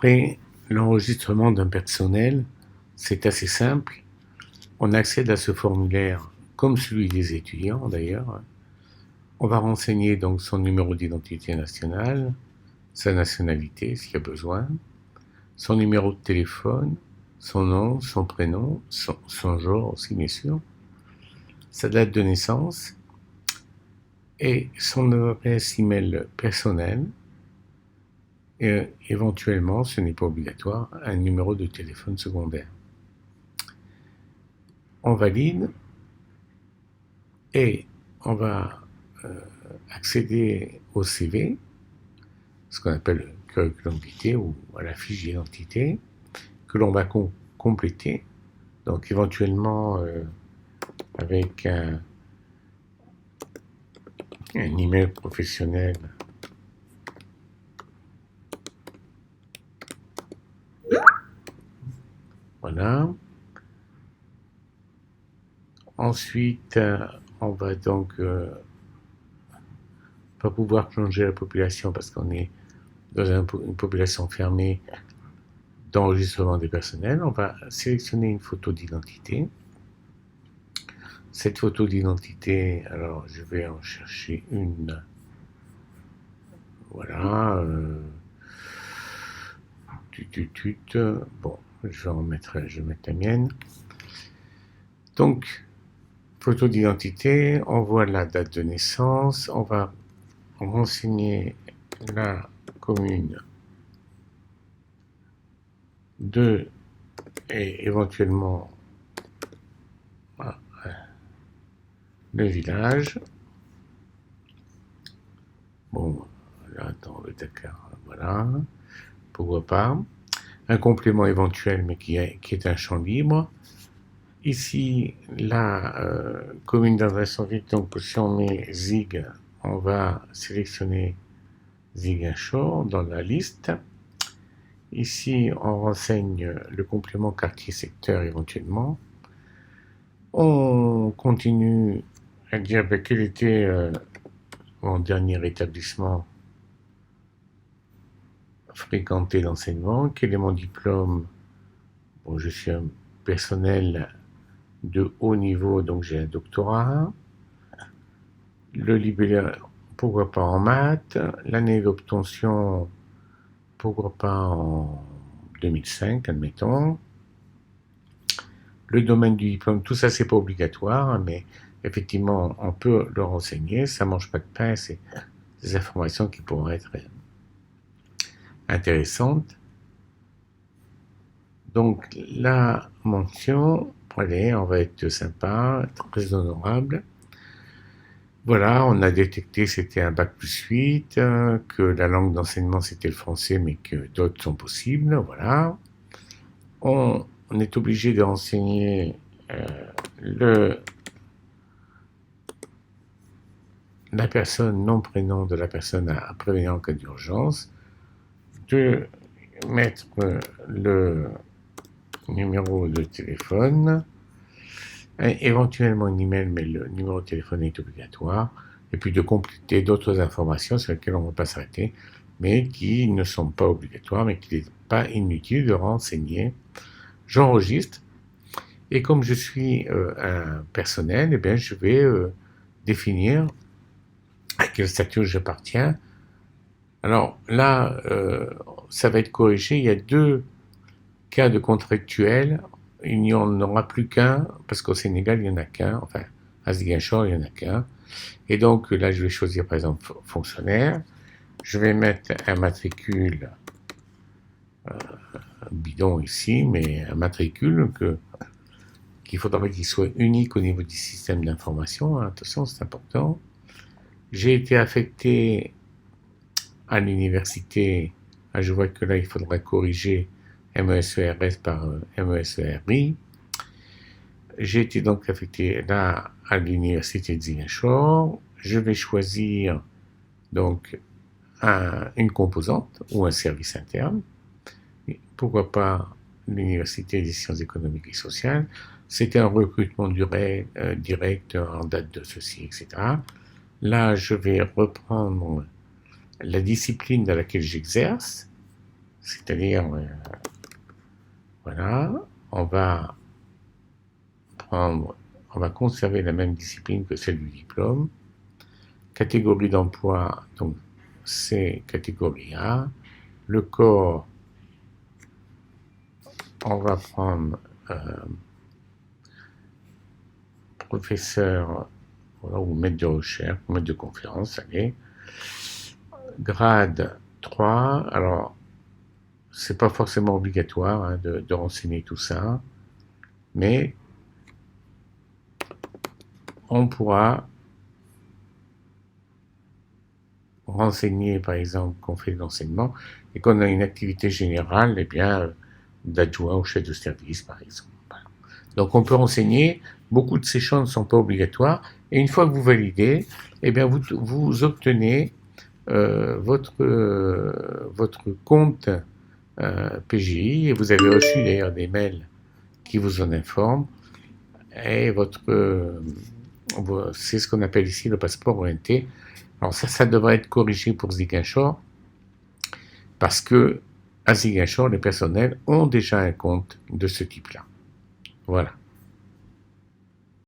Après l'enregistrement d'un personnel, c'est assez simple. On accède à ce formulaire comme celui des étudiants d'ailleurs. On va renseigner donc son numéro d'identité nationale, sa nationalité s'il y a besoin, son numéro de téléphone, son nom, son prénom, son genre aussi bien sûr, sa date de naissance et son adresse email personnelle. Et éventuellement, ce n'est pas obligatoire, un numéro de téléphone secondaire. On valide et on va accéder au CV, ce qu'on appelle le curriculum vitae ou à la fiche d'identité, que l'on va compléter. Donc éventuellement avec un email professionnel. Voilà. Ensuite, on va donc pas pouvoir plonger la population parce qu'on est dans une population fermée d'enregistrement des personnels. On va sélectionner une photo d'identité. Cette photo d'identité, alors je vais en chercher une. Voilà. Bon, je vais mettre la mienne. Donc, photo d'identité, on voit la date de naissance, on va renseigner la commune et éventuellement le village. Bon, là, dans le Dakar, voilà, pourquoi pas. Un complément éventuel, mais qui est un champ libre. Ici, la commune d'adresse en ville, donc si on met Zig, on va sélectionner Ziguinchor dans la liste. Ici, on renseigne le complément quartier-secteur éventuellement. On continue à dire quel était mon dernier établissement fréquenté d'enseignement, quel est mon diplôme. Bon, je suis un personnel de haut niveau, donc j'ai un doctorat. Le libellé, pourquoi pas en maths. L'année d'obtention, pourquoi pas en 2005, admettons. Le domaine du diplôme, tout ça, c'est pas obligatoire, mais effectivement, on peut le renseigner. Ça mange pas de pain, c'est des informations qui pourraient être intéressantes. Donc, la mention, allez, on va être sympa, très honorable. Voilà, on a détecté c'était un bac+8, que la langue d'enseignement c'était le français, mais que d'autres sont possibles. Voilà. On est obligé de renseigner la personne, nom, prénom de la personne à prévenir en cas d'urgence, de mettre le numéro de téléphone, éventuellement un email, mais le numéro de téléphone est obligatoire, et puis de compléter d'autres informations sur lesquelles on ne va pas s'arrêter, mais qui ne sont pas obligatoires, mais qu'il n'est pas inutile de renseigner. J'enregistre, et comme je suis un personnel, eh bien, je vais définir à quel statut j'appartiens. Alors là, ça va être corrigé. Il y a 2 cas de contractuels. Il n'y en aura plus qu'un, parce qu'au Sénégal, il n'y en a qu'un. Enfin, à Ziguinchor, il n'y en a qu'un. Et donc là, je vais choisir par exemple fonctionnaire. Je vais mettre un matricule bidon ici, mais un matricule qu'il faudrait qu'il soit unique au niveau du système d'information. Attention, c'est important. J'ai été affecté à l'université. Je vois que là, il faudra corriger MESERS par MESERI. J'ai été donc affecté là à l'université de Ziguinchor. Je vais choisir donc une composante ou un service interne. Pourquoi pas l'université des sciences économiques et sociales. C'était un recrutement direct en date de ceci, etc. Là, je vais reprendre la discipline dans laquelle j'exerce, C'est-à-dire, voilà, on va conserver la même discipline que celle du diplôme. Catégorie d'emploi, donc c'est catégorie A. Le corps, on va prendre professeur, voilà, ou maître de recherche, ou maître de conférence, allez. Grade 3, alors c'est pas forcément obligatoire hein, de renseigner tout ça, mais on pourra renseigner, par exemple, qu'on fait de l'enseignement et qu'on a une activité générale, eh bien, d'adjoint au chef de service, par exemple. Donc, on peut renseigner. Beaucoup de ces champs ne sont pas obligatoires. Et une fois que vous validez, eh bien, vous obtenez votre compte PGI et vous avez reçu d'ailleurs des mails qui vous en informent. Et c'est ce qu'on appelle ici le passeport orienté. Alors ça devrait être corrigé pour Ziguinchor parce que à Ziguinchor, les personnels ont déjà un compte de ce type-là. Voilà.